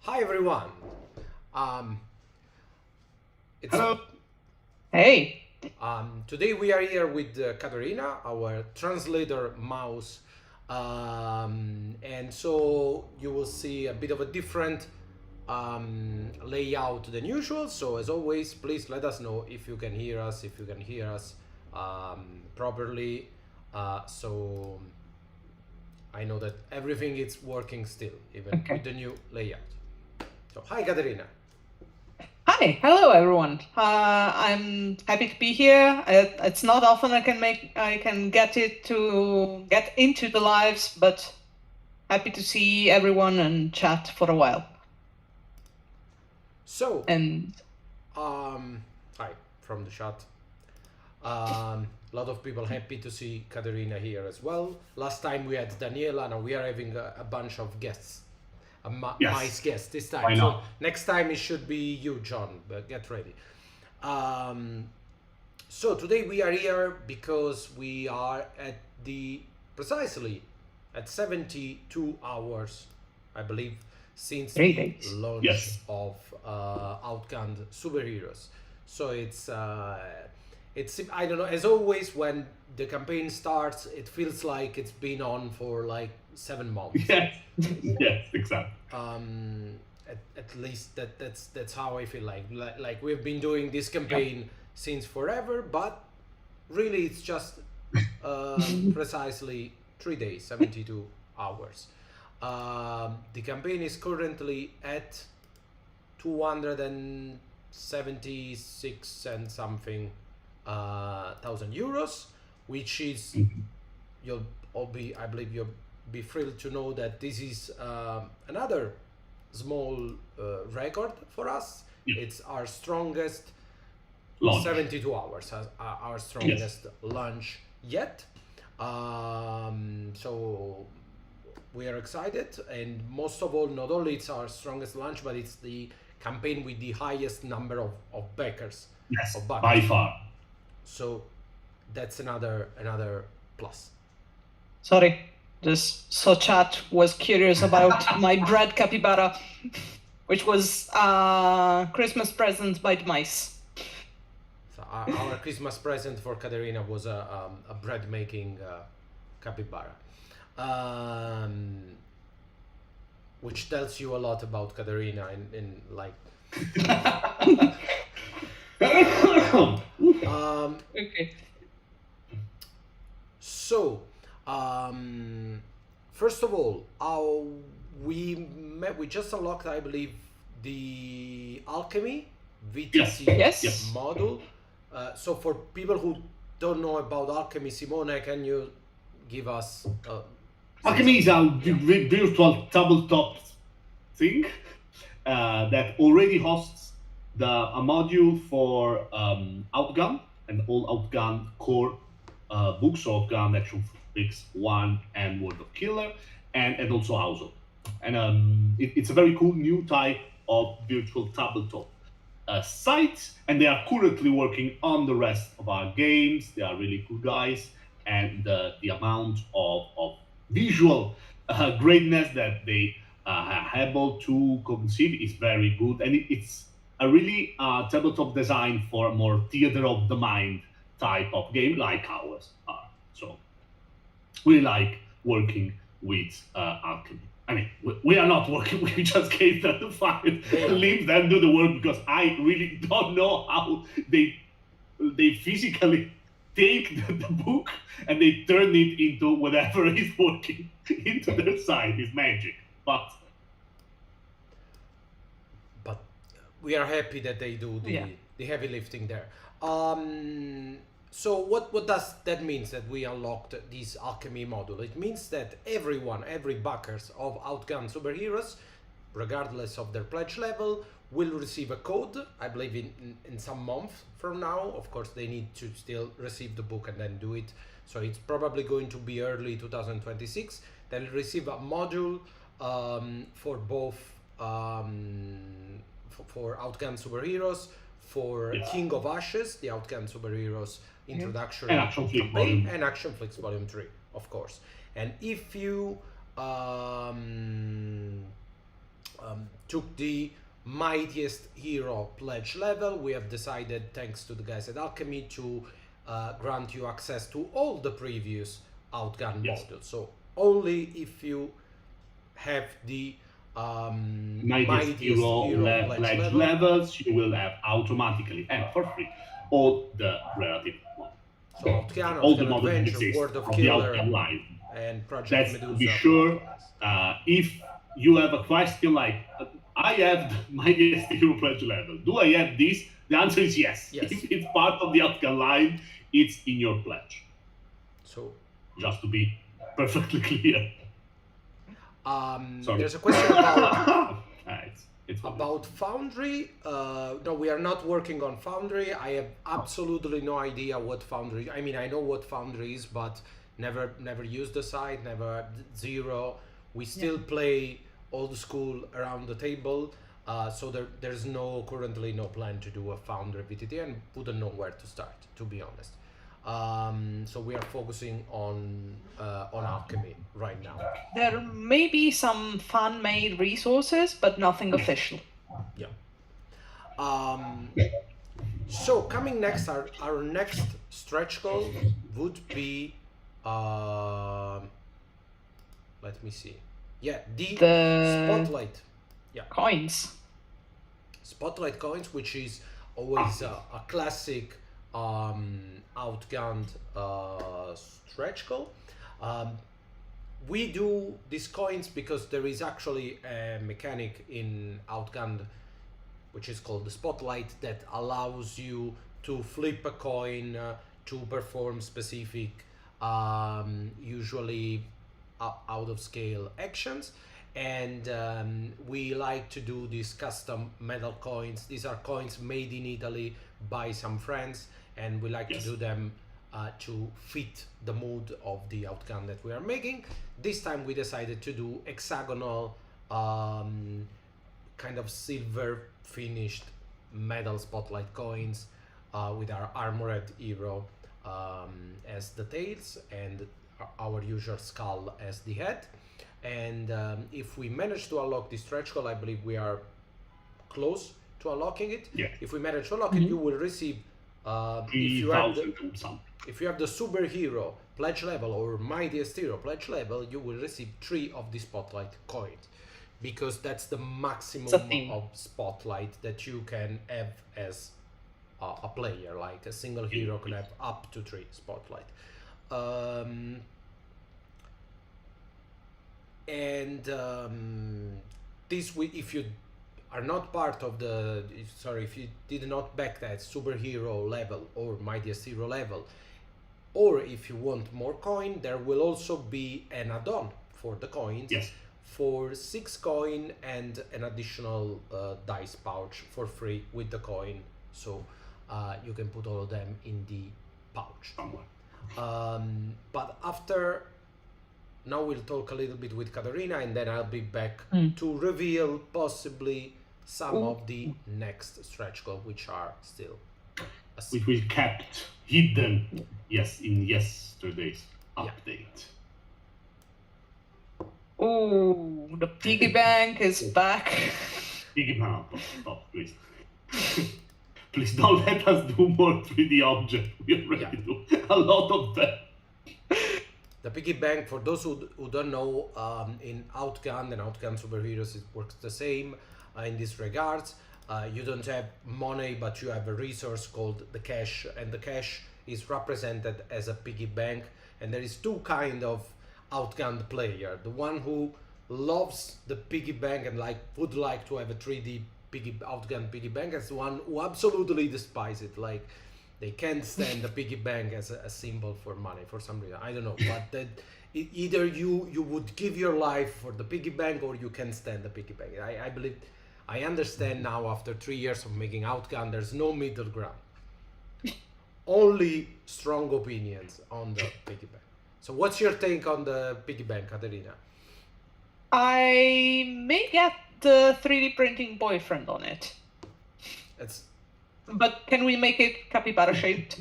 Hi everyone. Um, it's Hello. Hey, Today we are here with Katerina, our translator mouse, and so you will see a bit of a different layout than usual. So as always, please let us know if you can hear us, properly. So I know that everything is working still, even with okay. the new layout. So hi Katerina. Hi, hello everyone. I'm happy to be here. It's not often I can get into the lives, but happy to see everyone and chat for a while. So And hi from the chat. A lot of people happy to see Katerina here as well. Last time we had Daniela, now we are having a bunch of guests, mice Yes. guests this time. Why So not? next time it should be you, John, but get ready. Um, so today we are here because we are at the precisely at 72 hours, I believe, since three the days. launch Yes. of Outgunned Superheroes. So it's I don't know. As always, when the campaign starts, it feels like it's been on for like 7 months. Yes. Yes. Exactly. At least that's how I feel like we've been doing this campaign since forever, but really it's just precisely 3 days, 72 hours. The campaign is currently at 276 and something thousand euros, which is Mhm. you'll all be I believe you'll be thrilled to know that this is another small record for us. Yeah. It's our strongest Launch. 72 hours, our Yes. strongest launch yet. So we are excited, and most of all, not only it's our strongest launch, but it's the campaign with the highest number of backers, Yes. of By backers. far. So that's another plus. Sorry, just so chat was curious about my bread capybara, which was Christmas present by the mice. So our Christmas present for Katerina was a bread making capybara, um, which tells you a lot about Katerina in like. Okay. So, first of all, we just unlocked, I believe, the alchemy Yes. VTC Yep. Yes. module. So for people who don't know about alchemy, Simone, can you give us Alchemy is a virtual tabletop thing that already hosts a module for Outgun and all Outgun core books, so Outgun, Action Fix 1 and World of Killer, and also Household. And it's a very cool new type of virtual tabletop site, and they are currently working on the rest of our games. They are really cool guys, and the amount of visual greatness that they are able to conceive is very good, and it's a really tabletop design for a more theater of the mind type of game like ours are. So we like working with alchemy. I mean, we are not working. We just gave them the file, leave them do the work because I really don't know how they physically take the book and they turn it into whatever is working into their side. Is magic, but we are happy that they do Yeah. the heavy lifting there. So what does that means that we unlocked this alchemy module? It means that every backers of Outgunned Superheroes, regardless of their pledge level, will receive a code. I believe in some month from now. Of course, they need to still receive the book and then do it. So it's probably going to be early 2026. They'll receive a module for both for Outgunned Superheroes, for yes, King of Ashes, the Outgunned Superheroes Yeah. and introductory Action Flick campaign, Volume. and Action Flix Volume 3, of course. And if you um, took the mightiest hero pledge level. We have decided, thanks to the guys at Alchemy, to grant you access to all the previous Outgunned Yes. modules. So only if you have the Mightiest hero pledge levels, you will have automatically and for free all the relative ones. So Outgunned, all the Outgunned models that Adventure, exist Word of the Killer, Outgunned line. and Project That's Medusa. to be sure. If you have a question like, I have the mightiest hero pledge level, do I have this? The answer is yes. Yes. If it's part of the Outgunned line, it's in your pledge. So Just to be perfectly clear. there's a question about it's about Foundry. No, we are not working on Foundry. I have absolutely no idea what Foundry. I mean, I know what Foundry is, but never used the site. Never zero. We still play old school around the table. So there's currently no plan to do a Foundry VTT, and wouldn't know where to start, to be honest. So we are focusing on Alchemy right now. There may be some fan-made resources, but nothing official. Yeah. So coming next, our next stretch goal would be, let me see. Yeah, the Spotlight. Yeah. Coins. Spotlight coins, which is always a classic Outgunned stretch goal. We do these coins because there is actually a mechanic in Outgunned which is called the Spotlight that allows you to flip a coin to perform specific, usually out of scale actions. And we like to do these custom metal coins. These are coins made in Italy by some friends, and we like to do them to fit the mood of the outcome that we are making. This time we decided to do hexagonal, kind of silver finished metal spotlight coins with our armored hero as the tails and our usual skull as the head. And if we manage to unlock this stretch goal, I believe we are close to unlocking it. Yeah. If we manage to unlock it, you will receive, if you have the superhero pledge level or mightiest hero pledge level, you will receive 3 of the spotlight coins, because that's the maximum of spotlight that you can have as a player. Like a single hero can have up to 3 spotlight. This week, if you are not part of the, if you did not back that superhero level or mightiest hero level, or if you want more coin, there will also be an add-on for the coins. Yes. For 6 coin and an additional dice pouch for free with the coin, so you can put all of them in the pouch. But after, now we'll talk a little bit with Katerina, and then I'll be back to reveal possibly some of the next stretch goals, which are still which we kept hidden, in yesterday's update. Oh, the piggy bank is back. Piggy bank, stop, please. Please don't let us do more 3D objects. We already do a lot of them. The piggy bank, for those who don't know, in Outgunned and Outgunned Superheroes, it works the same in this regards. You don't have money, but you have a resource called the cash, and the cash is represented as a piggy bank. And there is 2 kind of Outgunned player: the one who loves the piggy bank and would like to have a 3D Outgunned piggy bank, as the one who absolutely despises it. Like, they can't stand the piggy bank as a symbol for money for some reason. I don't know, but that either you would give your life for the piggy bank, or you can stand the piggy bank. I believe, I understand now after 3 years of making Outgunned, there's no middle ground. Only strong opinions on the piggy bank. So what's your take on the piggy bank, Katerina? I may get the 3D printing boyfriend on it. But can we make it capybara shaped?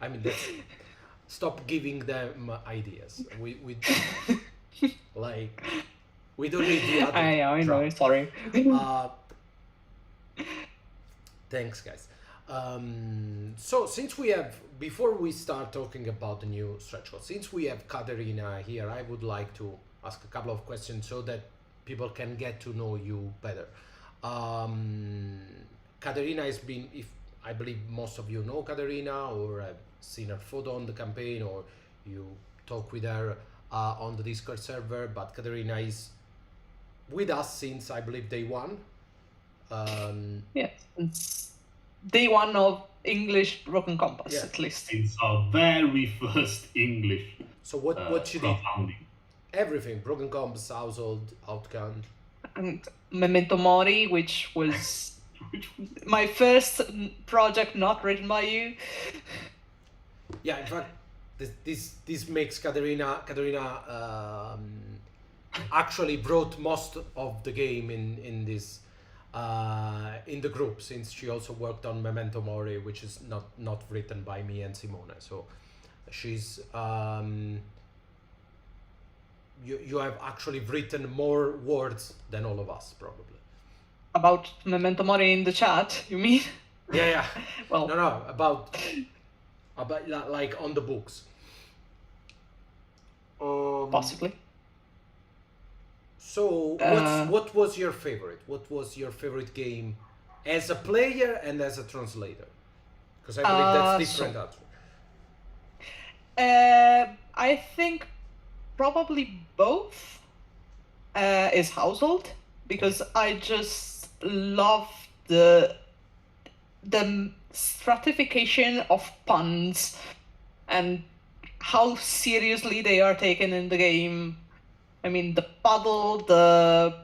I mean, stop giving them ideas. We like, We don't need the other. I know. drop. Sorry. Thanks, guys. So since we have, before we start talking about the new stretch goal, since we have Katerina here, I would like to ask a couple of questions so that people can get to know you better. Katerina has been, if I believe most of you know Katerina or have seen her photo on the campaign or you talk with her on the Discord server, but Katerina is with us since I believe day one. Yes, it's day one of English Broken Compass, Yeah. at least. Since our very first English So what she did? crowdfunding. Everything: Broken Compass, Household, Outgunned. And Memento Mori, which was my first project not written by you. Yeah, in fact, this makes Katerina actually brought most of the game in this in the group, since she also worked on Memento Mori, which is not written by me and Simone. So she's you have actually written more words than all of us, probably. About Memento Mori in the chat, you mean? Yeah. Well, No, about like on the books. possibly. So what was your favorite? What was your favorite game as a player and as a translator? Because I believe that's different. I think probably both is Household, because I just love the stratification of puns and how seriously they are taken in the game. I mean, the puddle, the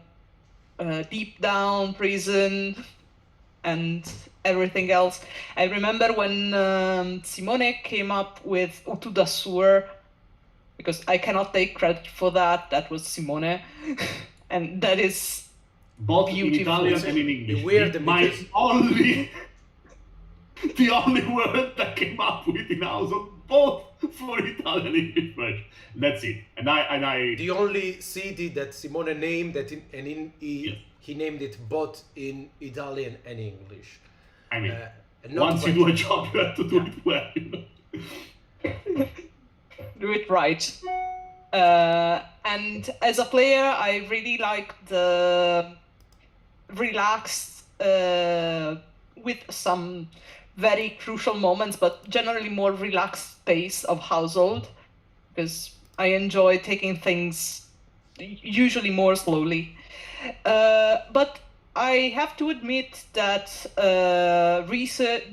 deep down prison, and everything else. I remember when Simone came up with Utudasur, because I cannot take credit for that. That was Simone, and that is Both beautiful. in Italian and in English. Weird the only word that came up with in Household, both for Italian and English version. That's it. And I The only CD that Simone named that Yes. he named it both in Italian and English. I mean, And not once you French. do a job, you have to do it well. Do it right. And as a player, I really like the relaxed, with some very crucial moments, but generally more relaxed pace of Household, because I enjoy taking things usually more slowly. But I have to admit that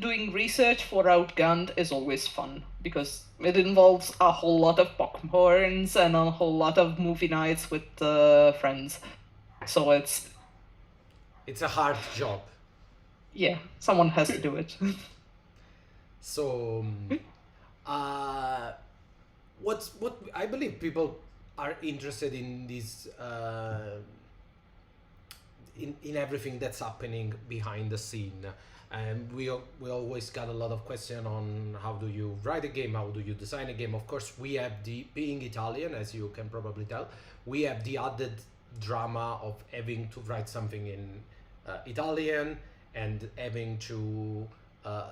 doing research for Outgunned is always fun, because it involves a whole lot of popcorns and a whole lot of movie nights with friends. So it's a hard job. yeah, someone has to do it. So, what I believe people are interested in this, in everything that's happening behind the scene, and we always got a lot of question on how do you write a game, how do you design a game. Of course, we have being Italian, as you can probably tell, we have the added drama of having to write something in Italian and having to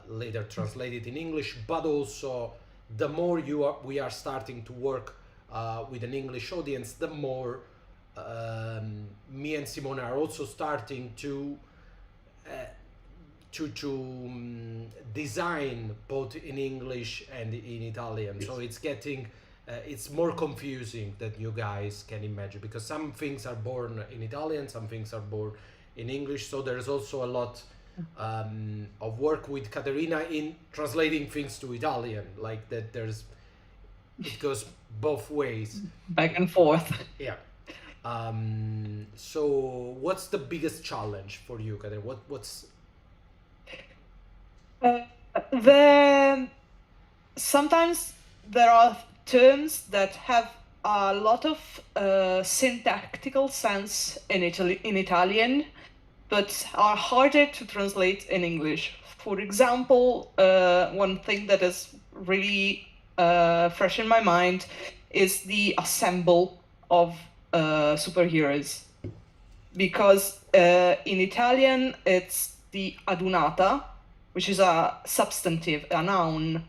later translate it in English, but also the more we are starting to work with an English audience, the more me and Simone are also starting to design both in English and in Italian. So it's getting it's more confusing than you guys can imagine, because some things are born in Italian, some things are born in English. So there's also a lot of work with Katerina in translating things to Italian, like that. It goes both ways, Back and forth. yeah. So what's the biggest challenge for you, Katerina? What's Sometimes there are terms that have a lot of syntactical sense in Italian, but are harder to translate in English. For example, one thing that is really fresh in my mind is the assemble of superheroes, because in Italian it's the adunata, which is a substantive, a noun,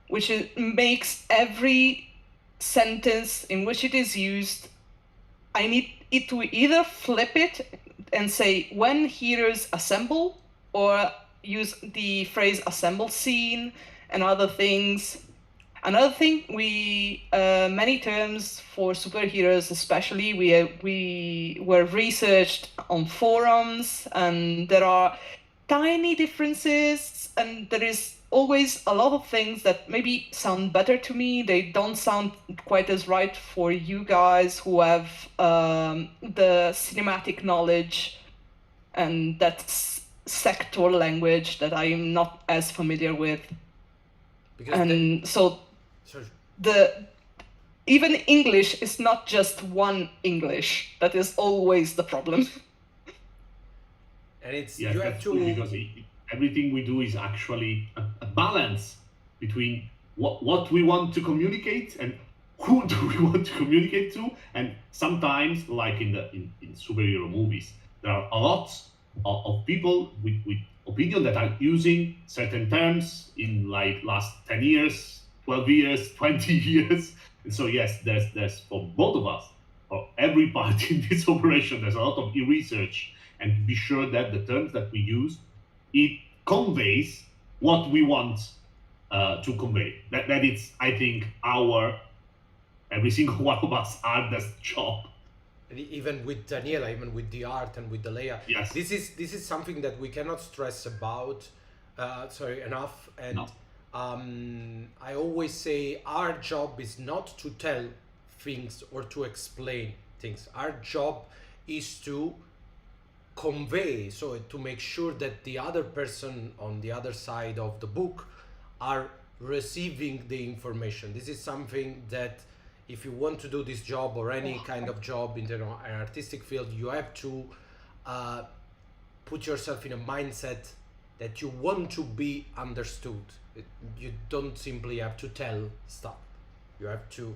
which makes every sentence in which it is used, I need it to either flip it and say when heroes assemble, or use the phrase assemble scene and other things. Another thing, many terms for superheroes especially, we were researched on forums, and there are tiny differences, and there is always a lot of things that maybe sound better to me. They don't sound quite as right for you guys who have the cinematic knowledge, and that's sector language that I'm not as familiar with. Because so even English is not just one English. That is always the problem. And it's yes, you have that's to true, because everything we do is actually a balance between what we want to communicate and who do we want to communicate to. And sometimes, like in superhero movies, there are a lot of people with opinion that are using certain terms in like last 10 years, 12 years, 20 years. And so yes, there's for both of us, for every part in this operation, there's a lot of research, and to be sure that the terms that we use, it conveys what we want to convey. That it's, I think, every single one of us artist's job. Even with Daniela, even with the art and with the layout, yes, this is something that we cannot stress about enough. And no. I always say our job is not to tell things or to explain things. Our job is to convey, so to make sure that the other person on the other side of the book are receiving the information. This is something that if you want to do this job or any kind of job in an artistic field, you have to put yourself in a mindset that you want to be understood. You don't simply have to tell stuff. You have to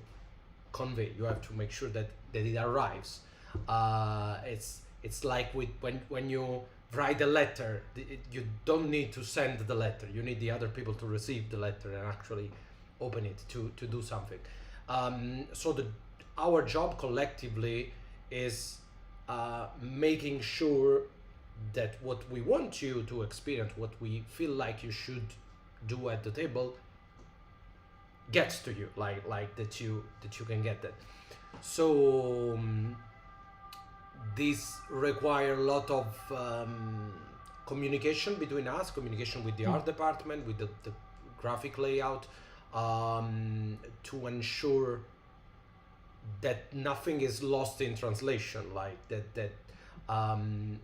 convey. You have to make sure that it arrives. It's like when you write a letter, you don't need to send the letter. You need the other people to receive the letter and actually open it to do something. So our job collectively is making sure that what we want you to experience, what we feel like you should do at the table, gets to you, like that you can get that. So this require a lot of communication between us, communication with the art department, with the graphic layout, to ensure that nothing is lost in translation, like that.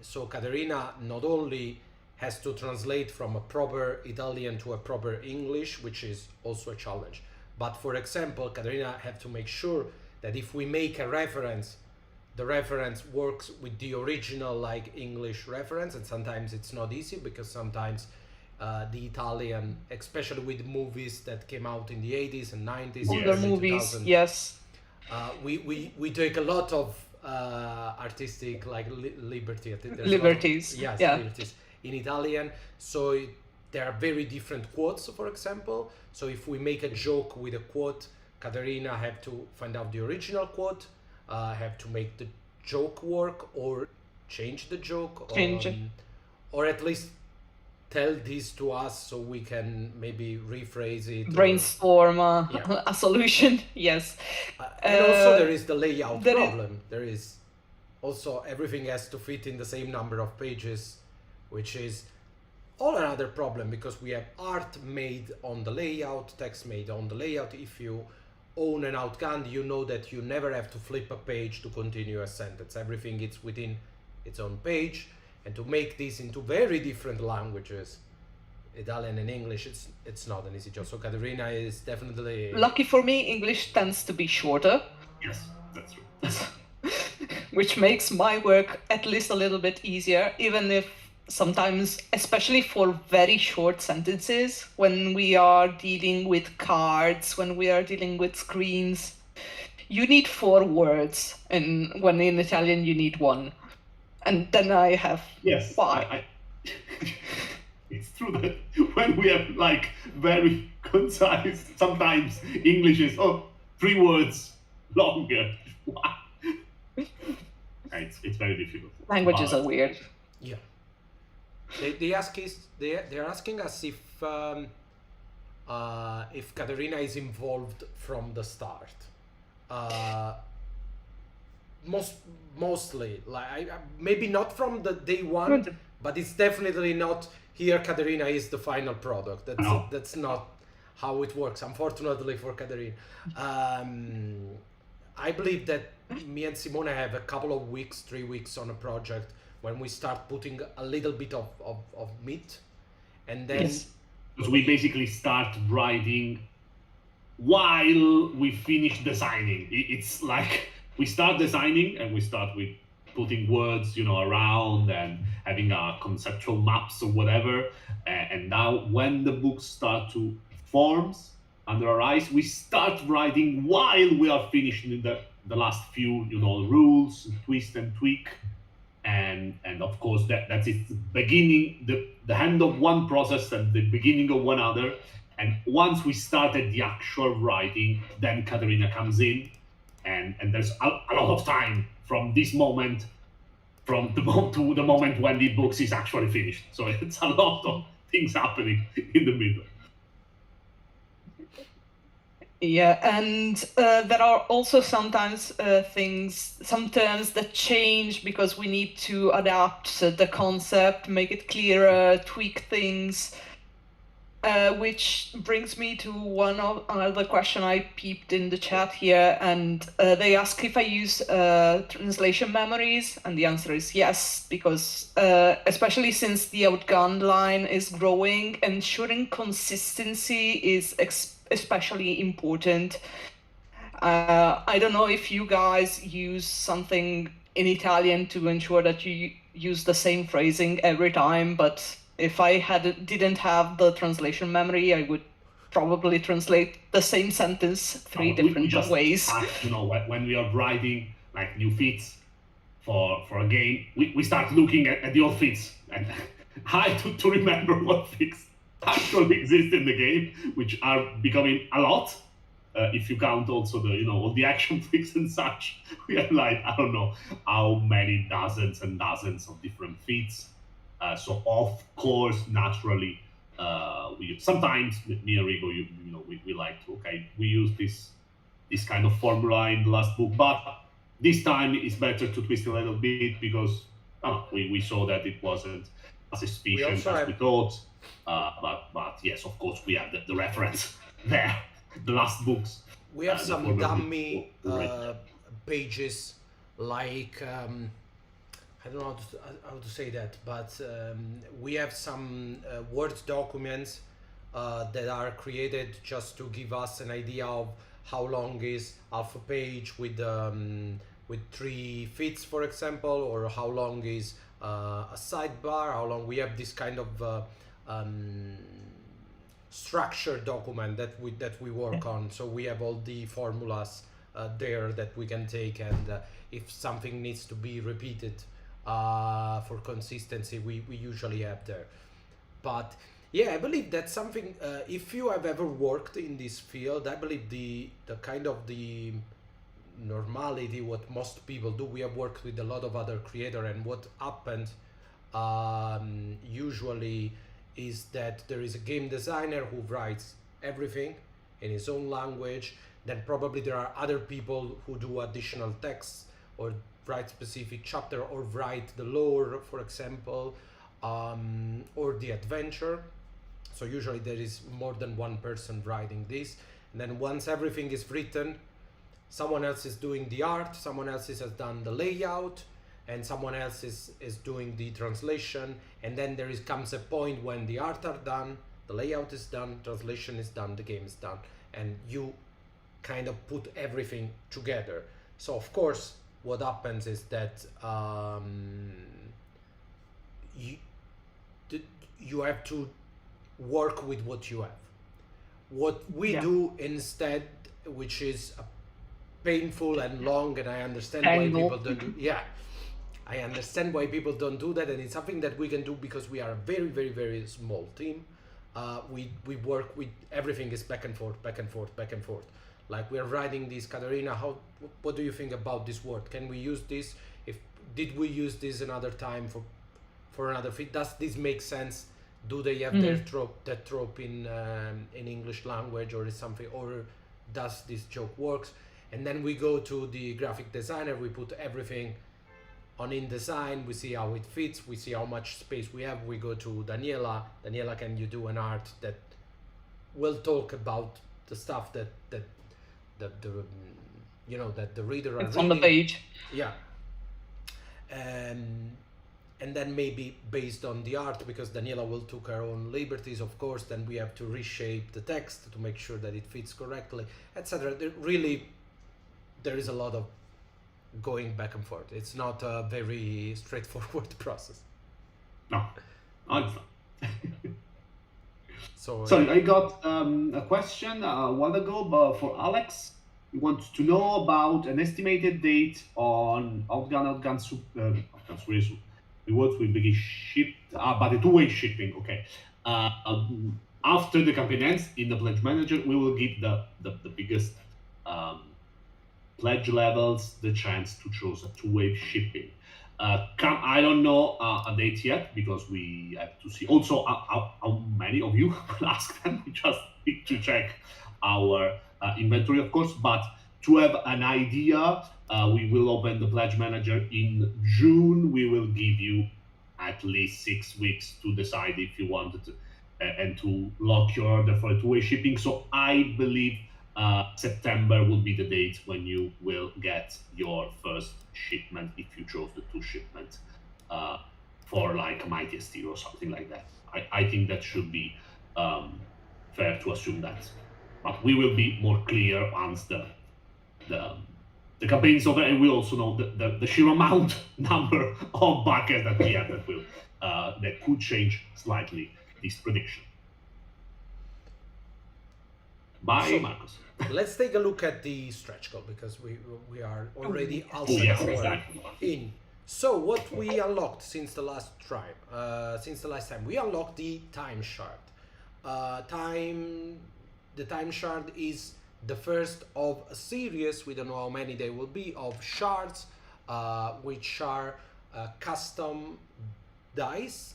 So Caterina not only has to translate from a proper Italian to a proper English, which is also a challenge, but for example, Caterina have to make sure that if we make a reference, the reference works with the original like English reference, and sometimes it's not easy because sometimes the Italian, especially with movies that came out in the 80s and 90s, older movies, 2000, yes, we take a lot of artistic like liberties, liberties in Italian, so there are very different quotes, for example. So if we make a joke with a quote, Caterina have to find out the original quote, have to make the joke work or change the joke, or at least tell this to us so we can maybe rephrase it, brainstorm a solution. Yes. And also there is the layout problem. There is also everything has to fit in the same number of pages, which is all another problem because we have art made on the layout, text made on the layout. If you own an Outgunned, you know that you never have to flip a page to continue a sentence. Everything is within its own page. And to make this into very different languages, Italian and English, it's not an easy job. So Caterina is definitely... Lucky for me, English tends to be shorter. Yes, that's true. Which makes my work at least a little bit easier, even if sometimes, especially for very short sentences, when we are dealing with cards, when we are dealing with screens, you need 4 words, and when in Italian you need 1. And then I have Yes, 5. It's true that when we have like very concise, sometimes English is 3 words longer. It's very difficult. Languages are weird. Yeah. They're asking us if Katerina is involved from the start. Mostly, like maybe not from the day one, but it's definitely not here. Katerina is the final product. That's not how it works, unfortunately for Katerina. I believe that me and Simone have a couple of weeks, 3 weeks on a project when we start putting a little bit of meat, and then because we basically start writing while we finish designing. It's like we start designing and we start with putting words, around and having conceptual maps or whatever. And now when the books start to form under our eyes, we start writing while we are finishing the last few, rules, twist and tweak. And of course that's it, beginning, the end of one process and the beginning of one other. And once we started the actual writing, then Katerina comes in, and there's a lot of time from this moment, to the moment when the book is actually finished. So it's a lot of things happening in the middle. Yeah, and there are also sometimes some terms that change because we need to adapt the concept, make it clearer, tweak things. Which brings me to another question I peeped in the chat here, and they ask if I use translation memories, and the answer is yes, because especially since the Outgunned line is growing, ensuring consistency is especially important. I don't know if you guys use something in Italian to ensure that you use the same phrasing every time, but if I didn't have the translation memory, I would probably translate the same sentence 3 different ways. When we are writing like new feats for a game, we start looking at the old feats and try to remember what feats actually exist in the game, which are becoming a lot. If you count also all the action flicks and such, we have like, I don't know how many dozens and dozens of different feats. So of course, naturally, we sometimes me and Rigo, we like to, we use this kind of formula in the last book, but this time it's better to twist a little bit because we saw that it wasn't as efficient as we thought. But yes, of course, we have the reference there. The last books. We have some dummy pages like. I don't know how to say that, but we have some Word documents that are created just to give us an idea of how long is half a page with 3 feats, for example, or how long is a sidebar, how long. We have this kind of structure document that we work on. So we have all the formulas there that we can take, and if something needs to be repeated for consistency, we usually have there. But yeah, I believe that's something, if you have ever worked in this field, I believe the kind of the normality, what most people do, we have worked with a lot of other creators, and what happens usually is that there is a game designer who writes everything in his own language, then probably there are other people who do additional texts or write specific chapter or write the lore, for example, or the adventure. So usually there is more than one person writing this, and then once everything is written, someone else is doing the art, someone else has done the layout, and someone else is doing the translation, and then comes a point when the art are done, the layout is done, translation is done, the game is done, and you kind of put everything together. So of course what happens is that you have to work with what you have. What we do instead, which is painful and long, and I understand why Tangled. people don't do. Yeah, I understand why people don't do that, and it's something that we can do because we are a very, very, very small team. We work with everything is back and forth, back and forth, back and forth. Like we're writing this, Katarina. What do you think about this word? Can we use this? Did we use this another time for another fit? Does this make sense? Do they have that trope in English language, or is something, or does this joke works? And then we go to the graphic designer. We put everything on InDesign. We see how it fits. We see how much space we have. We go to Daniela. Daniela, can you do an art that will talk about the stuff that the that the reader It's are on the reading? page. Yeah. And then maybe based on the art, because Daniela will take her own liberties, of course, then we have to reshape the text to make sure that it fits correctly, etc. There is a lot of going back and forth. It's not a very straightforward process. No, it's not. So Sorry, I got a question a while ago but for Alex. He wants to know about an estimated date on Outgunned rewards will be shipped, but the two-way shipping, okay. After the campaign ends, in the Pledge Manager, we will give the biggest pledge levels the chance to choose a two-way shipping. I don't know a date yet because we have to see also how many of you will ask them. We just need to check our inventory, of course, but to have an idea, we will open the Pledge Manager in June. We will give you at least 6 weeks to decide if you wanted to, and to lock your order for two-way shipping. So I believe September will be the date when you will get your first shipment if you chose the two shipment for like Mightiest Hero or something like that. I think that should be fair to assume that. But we will be more clear once the campaign is over, and we also know the sheer amount number of backers that we have that will that could change slightly this prediction. Bye, So- Marcus. let's take a look at the stretch goal, because we are already half Oh, an yes, hour exactly. in. So what we unlocked since the last time, we unlocked the time shard. The time shard is the first of a series, we don't know how many there will be, of shards, which are custom dice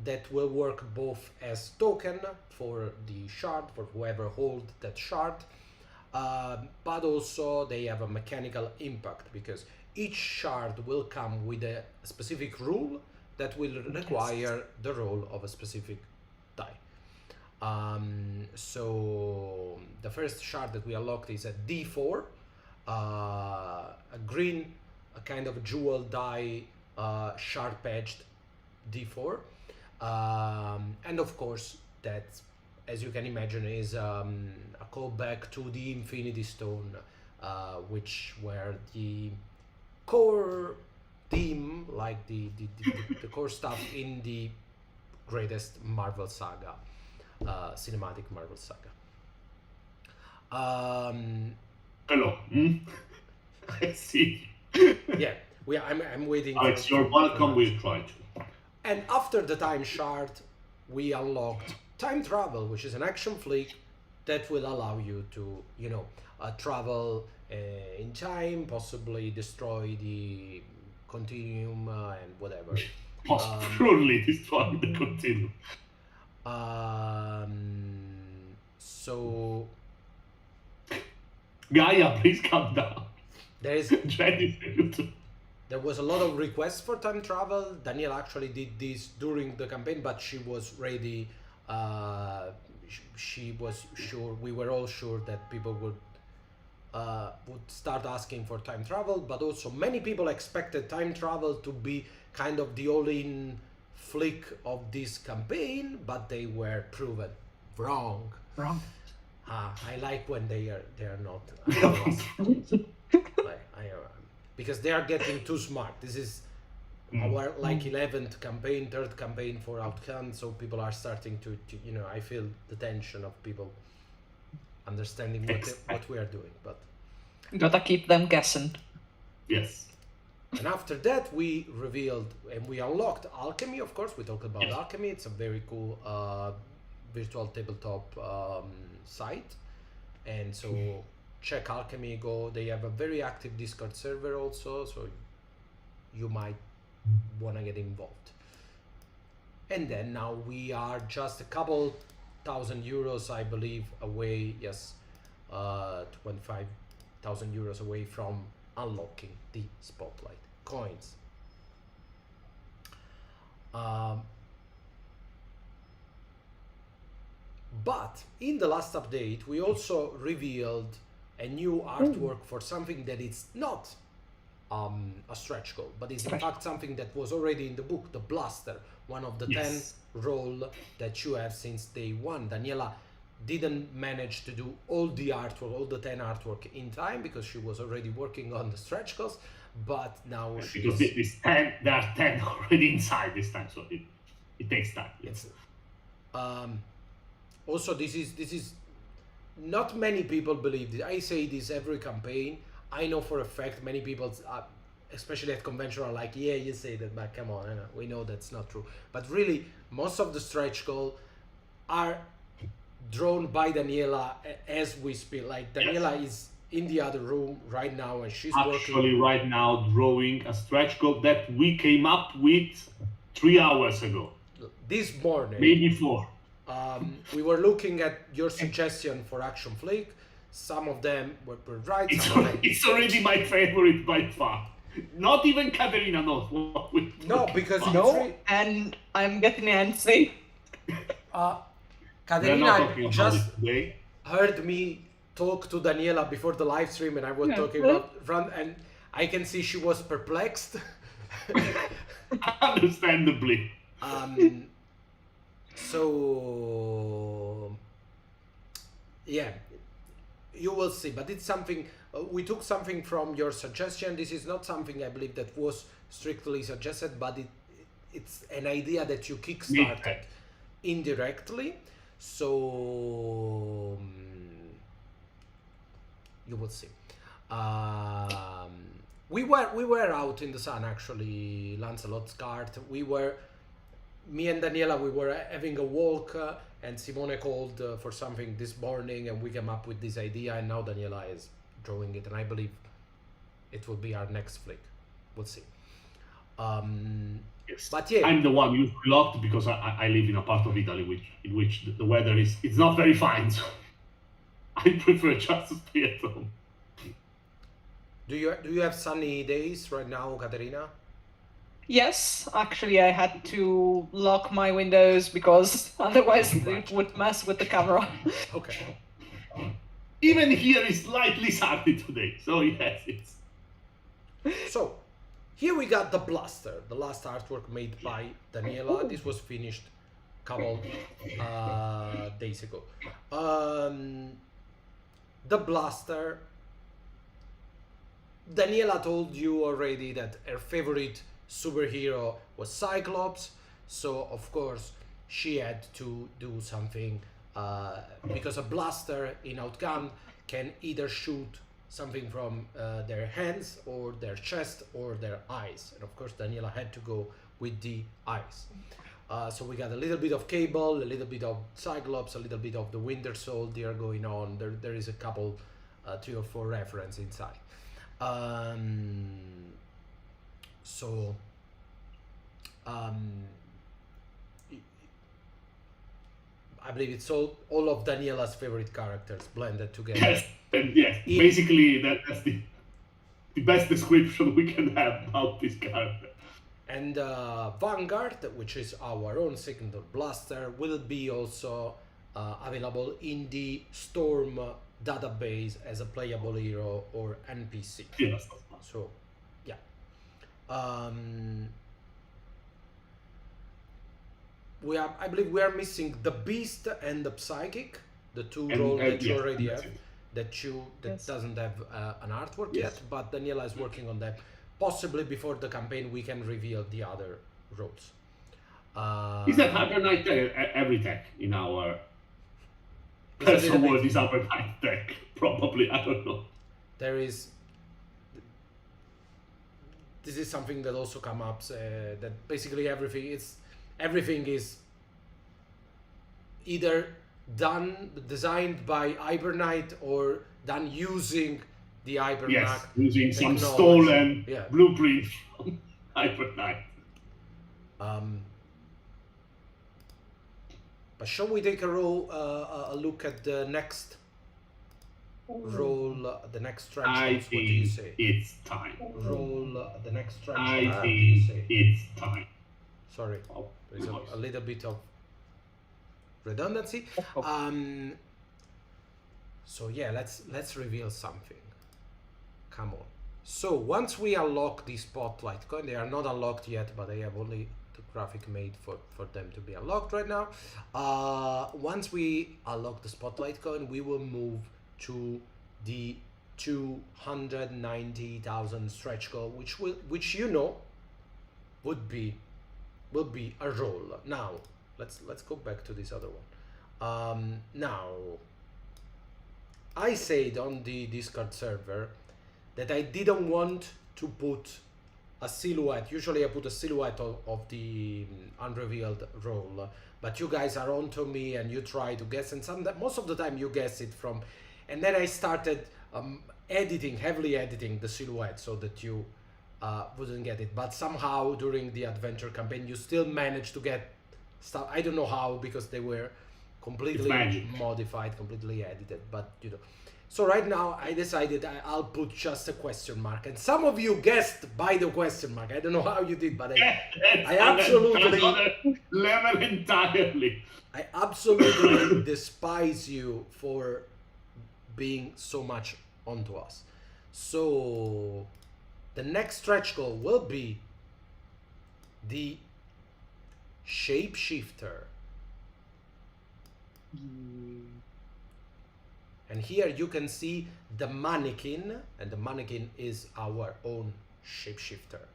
that will work both as token for the shard, for whoever holds that shard, but also they have a mechanical impact, because each shard will come with a specific rule that will require the roll of a specific die. So the first shard that we unlocked is a D4, a green, a kind of jewel die, sharp edged D4, and of course that, as you can imagine, is a callback to the Infinity Stone, which were the core theme, like the core stuff in the greatest Marvel saga. Cinematic Marvel saga. Hello. I see. Yeah, I'm waiting. Alex, you're welcome. We'll try to. And after the time shard, we unlocked time travel, which is an action flick that will allow you to, travel in time, possibly destroy the continuum and whatever. Purely destroy the continuum. So Gaia, please calm down. there is there was a lot of requests for time travel. Daniel actually did this during the campaign, but she was ready. She was sure, we were all sure that people would start asking for time travel, but also many people expected time travel to be kind of the all-in flick of this campaign, but they were proven wrong. I like when they are not. Because they are getting too smart. This is our 11th campaign, third campaign for Outgunned, so people are starting to I feel the tension of people understanding what we are doing. But Gotta keep them guessing. Yes. And after that, we revealed and we unlocked Alchemy. Of course, we talked about Alchemy. It's a very cool virtual tabletop site. And so check Alchemy. Go. They have a very active Discord server also, so you might want to get involved. And then now we are just a couple €1,000, I believe, away. Yes, 25,000 euros away from unlocking the spotlight coins. But in the last update, we also revealed a new artwork for something that is not a stretch goal, but is in fact something that was already in the book, the Blaster, one of the 10 role that you have since day one. Daniela didn't manage to do all the artwork, all the 10 artwork in time because she was already working on the stretch goals, but now because there are 10 already inside this time, so it takes time. Yes. Also, this is not many people believe this. I say this every campaign. I know for a fact many people, especially at convention, are like, yeah, you say that, but come on, we know that's not true. But really, most of the stretch goals are drawn by Daniela as we speak. Like Daniela is in the other room right now, and she's actually right now drawing a stretch goal that we came up with 3 hours ago. This morning, maybe 4. We were looking at your suggestion for Action Flake. Some of them were right. It's already my favorite by far. Not even Caterina knows what we. No, because and I'm getting antsy. Caterina just heard me talk to Daniela before the live stream, and I was talking about run, and I can see she was perplexed. Understandably. So yeah, you will see, but it's something we took something from your suggestion. This is not something I believe that was strictly suggested, but it's an idea that you kickstarted indirectly. So you will see. We were out in the sun actually, Lancelot's cart. Me and Daniela, we were having a walk, and Simone called for something this morning, and we came up with this idea, and now Daniela is drawing it, and I believe it will be our next flick. We'll see. Yes. But yeah, I'm the one usually locked because I live in a part of Italy in which the weather it's not very fine, so I prefer just to stay at home. Do you have sunny days right now, Caterina? Yes, actually I had to lock my windows because otherwise it would mess with the camera. Okay. Even here is slightly sunny today, so yes, it's... So, here we got the Blaster, the last artwork made by Daniela. This was finished a couple days ago. The Blaster, Daniela told you already that her favorite superhero was Cyclops, so of course she had to do something because a blaster in Outgunned can either shoot something from their hands or their chest or their eyes, and of course Daniela had to go with the eyes. So we got a little bit of Cable, a little bit of Cyclops, a little bit of the Winter Soldier going on. There is a couple 3 or 4 references inside. So I believe it's all of Daniela's favorite characters blended together. Yes, and yes, basically that's the best description we can have about this character. And Vanguard, which is our own Signature Blaster, will be also available in the Storm database as a playable hero or NPC. Yes. So, yeah. I believe we are missing the Beast and the Psychic, the 2 roles that you already have. That doesn't have an artwork yet, but Daniela is working on that. Possibly before the campaign, we can reveal the other roles. Is that Hibernite every tech in our personal world is Hibernite tech? Probably, I don't know. there is. This is something that also comes up. That basically everything is either designed by Hibernite or done using the Hibernite. Yes, using some technology. stolen Yeah. blueprint from Hibernite. But shall we take a look at the next roll, the next I trench? What do you think say? it's time. Roll the next trench. I What do you think say? it's time. Sorry, Oh, there's a little bit of redundancy. Oh. So yeah, let's reveal something. Come on. So once we unlock the spotlight coin, they are not unlocked yet, but I have only the graphic made for them to be unlocked right now. Once we unlock the spotlight coin, we will move to the 290,000 stretch goal, which you know will be a roll. Now let's go back to this other one. Now I said on the Discord server that I didn't want to put a silhouette. Usually I put a silhouette of the unrevealed roll, but you guys are onto me and you try to guess, and most of the time you guess it from, and then I started heavily editing the silhouette so that you wouldn't get it, but somehow during the adventure campaign you still managed to get stuff. I don't know how, because they were completely modified, completely edited, but you know. So right now I decided I'll put just a question mark, and some of you guessed by the question mark. I don't know how you did, but I absolutely level entirely. I absolutely despise you for being so much onto us. So the next stretch goal will be the shapeshifter. And here you can see the mannequin, and the mannequin is our own shapeshifter.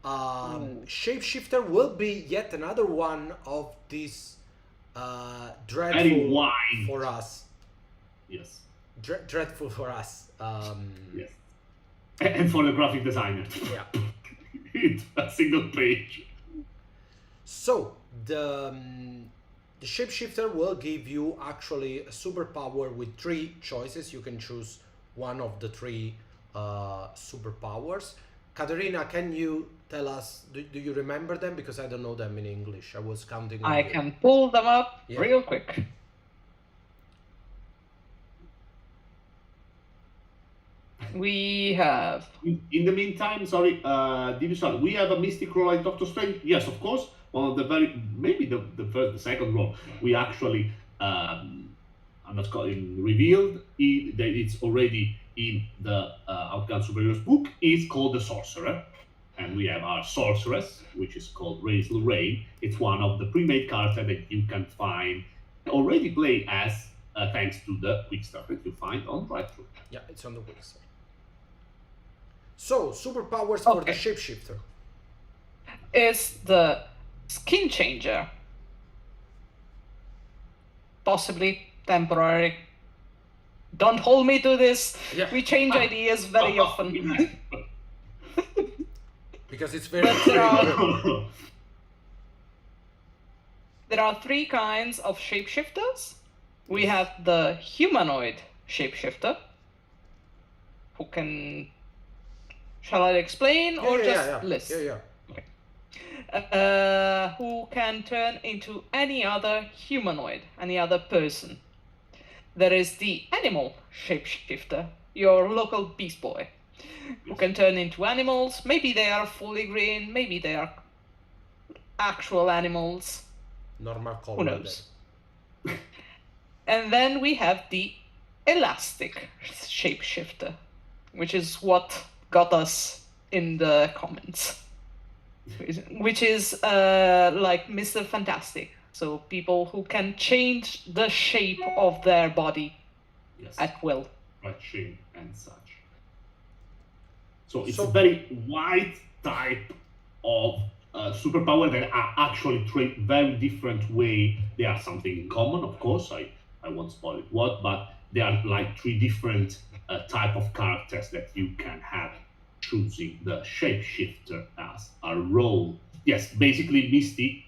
Shapeshifter will be yet another one of these dreadful for us. Yes. Dreadful for us. Yes. And for the graphic designer. Yeah. It's a single page. So the shapeshifter will give you actually a superpower with 3 choices. You can choose one of the 3 superpowers. Katerina, can you tell us, do you remember them? Because I don't know them in English. I was counting on I you. can pull them up real quick. We have... In the meantime, sorry, Division, we have a mystic roll like Doctor Strange. Yes, of course. One of the maybe the second roll, we actually, revealed that it's already in the Outgunned Superheroes book, is called the Sorcerer. And we have our Sorceress, which is called Raise Lorraine. It's one of the pre-made characters that you can find, already play as, thanks to the quick start that you find on Drive-Thru. Yeah, it's on the quick start. So, superpowers for the shapeshifter. Is the skin changer. Possibly temporary. Don't hold me to this. Yeah. We change ideas very often. Because it's very there are 3 kinds of shapeshifters. We have the humanoid shapeshifter, who can... Shall I explain or just list? Yeah. Who can turn into any other humanoid, any other person. There is the animal shapeshifter, your local beast boy, who can turn into animals. Maybe they are fully green, maybe they are actual animals. Normal color. Who knows? And then we have the elastic shapeshifter, which is what got us in the comments. Which is like Mr. Fantastic. So people who can change the shape of their body at will. Stretching and such. So it's a very wide type of superpower that are actually 3 very different way. They are something in common, of course. I won't spoil it what, but they are like 3 different type of characters that you can have, choosing the shapeshifter as a role. Yes, basically Mystic,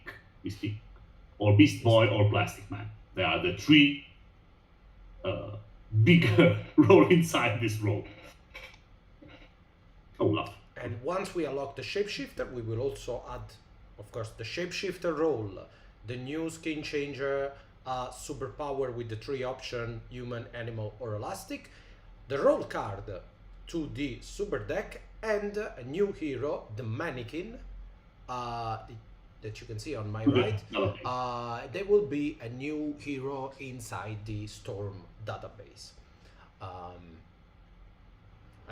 or Beast Boy, or Plastic Man. They are the three bigger role inside this role. Oh, love. And once we unlock the shapeshifter, we will also add, of course, the shapeshifter role, the new skin changer, superpower with the 3 option: human, animal, or elastic, the role card to the super deck, and a new hero, the mannequin, that you can see on my right. There will be a new hero inside the Storm database. I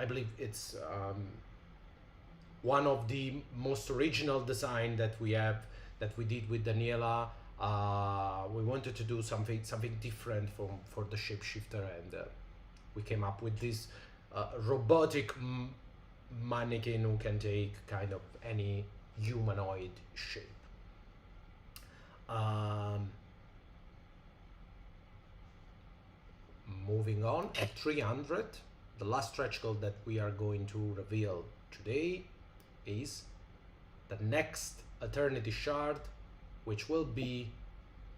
believe it's one of the most original design that we did with Daniela. We wanted to do something different for the shapeshifter, and we came up with this robotic mannequin who can take kind of any humanoid shape. Moving on, at 300, the last stretch goal that we are going to reveal today is the next Eternity Shard, which will be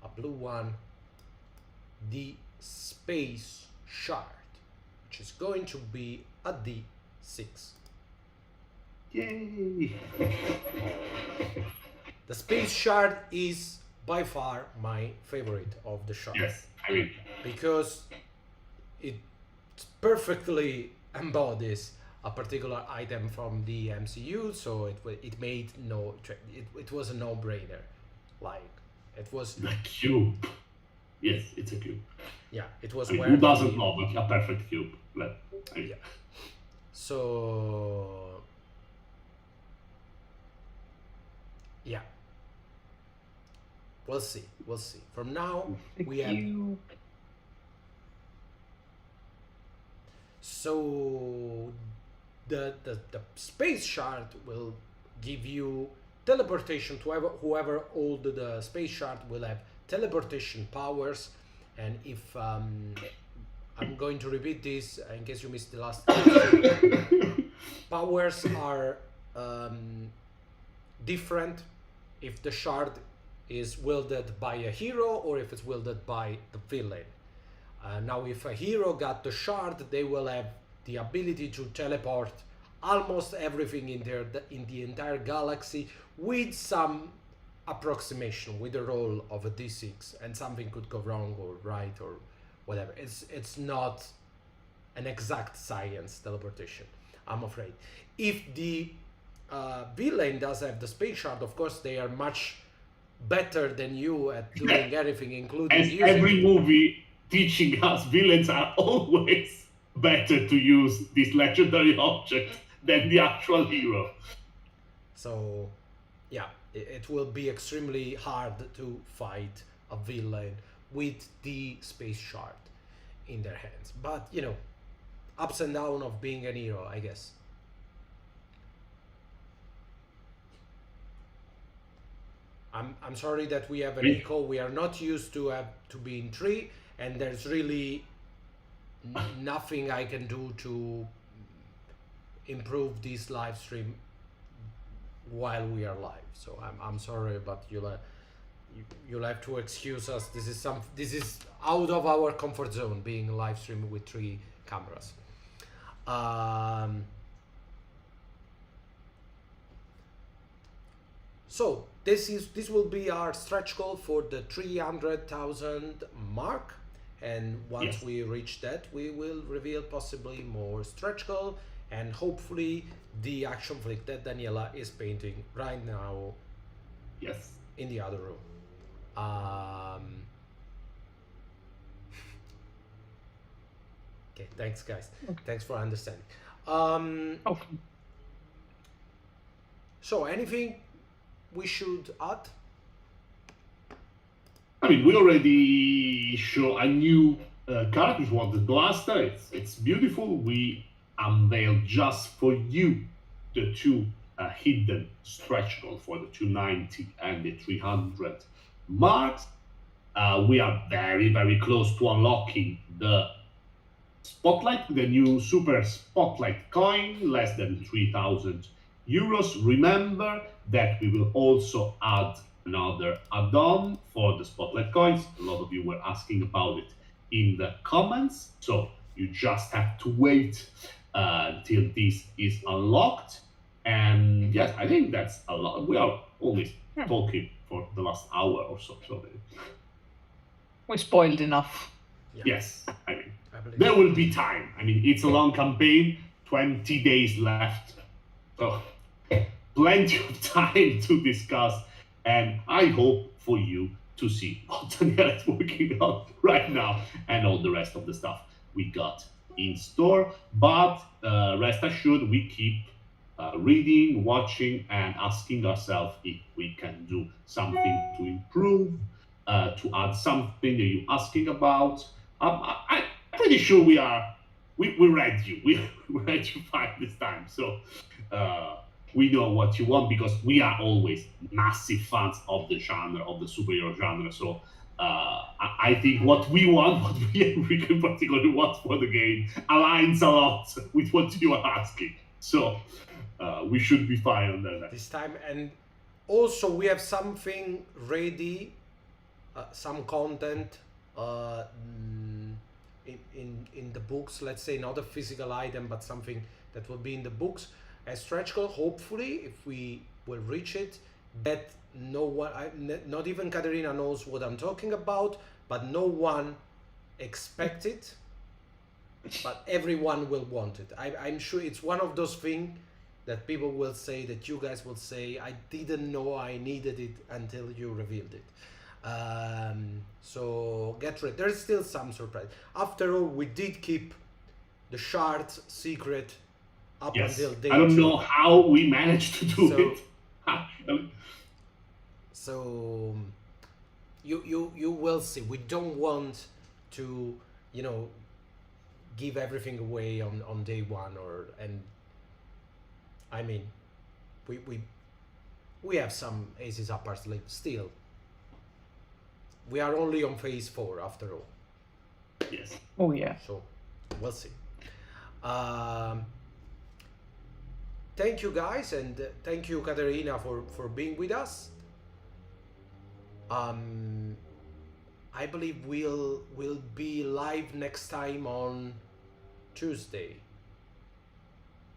a blue one, the Space Shard, which is going to be a D6. Yay! The Space Shard is by far my favorite of the shards. Yes, I mean, because it perfectly embodies a particular item from the MCU, so it made it was a no-brainer. Like, it was the cube. Yes, it's a cube. Yeah, it was I mean, where who doesn't know, but a perfect cube. Yeah. So yeah, we'll see. From now we have. So the space shard will give you teleportation to whoever hold the space shard will have teleportation powers, and if I'm going to repeat this in case you missed the last powers are different if the shard is wielded by a hero or if it's wielded by the villain. Now, if a hero got the shard, they will have the ability to teleport almost everything in the entire galaxy with some approximation, with the roll of a d6, and something could go wrong or right or whatever. It's not an exact science teleportation, I'm afraid. If the villain does have the space shard, of course they are much better than you at doing everything, including as using every movie teaching us, villains are always better to use this legendary object than the actual hero. So yeah, it will be extremely hard to fight a villain with the space shard in their hands, but you know, ups and downs of being a hero, I guess. I'm sorry that we have an echo. We are not used to be in 3, and there's really nothing I can do to improve this live stream while we are live. So I'm sorry, but you'll have to excuse us. This is out of our comfort zone, being live streaming with 3 cameras. So this will be our stretch goal for the 300,000 mark, and once we reach that, we will reveal possibly more stretch goal, and hopefully the action flick that Daniela is painting right now in the other room. Okay, thanks guys. Thanks for understanding. So anything we should add? I mean, we already show a new character for the blaster. It's beautiful. We unveiled just for you the 2 hidden stretch goals for the 290 and the 300 marks. We are very, very close to unlocking the Spotlight, the new Super Spotlight coin, less than 3,000 euros. Remember that we will also add another add-on for the Spotlight coins. A lot of you were asking about it in the comments, so you just have to wait until this is unlocked. And yes, I think that's a lot. We are only talking for the last hour or so. We spoiled enough. Yes, I mean, I believe there will be time. I mean, it's a long campaign, 20 days left. So, plenty of time to discuss. And I hope for you to see what Daniela is working on right now and all the rest of the stuff we got in store. But rest assured, we keep reading, watching, and asking ourselves if we can do something to improve, to add something that you're asking about. I'm pretty sure we read you. We read you fine this time. So we know what you want because we are always massive fans of the genre, of the superhero genre. So I think what we want, what we can particularly want for the game, aligns a lot with what you are asking. So we should be fine on that. this time. And also we have something ready, some content in the books, let's say not a physical item but something that will be in the books, a stretch goal, hopefully, if we will reach it, that no one, not even Katerina knows what I'm talking about, but no one expects it, but everyone will want it. I'm sure it's one of those things that people will say, that you guys will say, I didn't know I needed it until you revealed it. So get ready. There's still some surprise. After all, we did keep the shards secret up until day 2. I don't know how we managed to do it. So you will see. We don't want to, give everything away on day 1, and I mean, we have some aces up our sleeve still. We are only on phase 4 after all. Yes. Oh yeah. So we'll see. Thank you guys, and thank you Katerina for being with us. I believe we'll be live next time on Tuesday.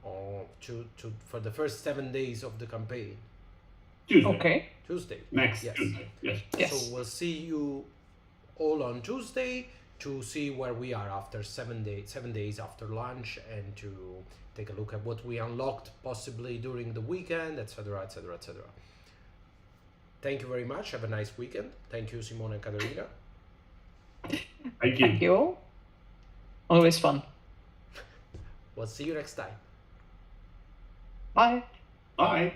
For the first 7 days of the campaign. Tuesday. Okay. Tuesday. Next Yes. Tuesday. Yes. Yes. So we'll see you all on Tuesday to see where we are after 7 days after lunch, and to take a look at what we unlocked possibly during the weekend, etc., etc., etc. Thank you very much. Have a nice weekend. Thank you, Simone and Katerina. Thank you. Thank you. Always fun. We'll see you next time. Bye. Bye.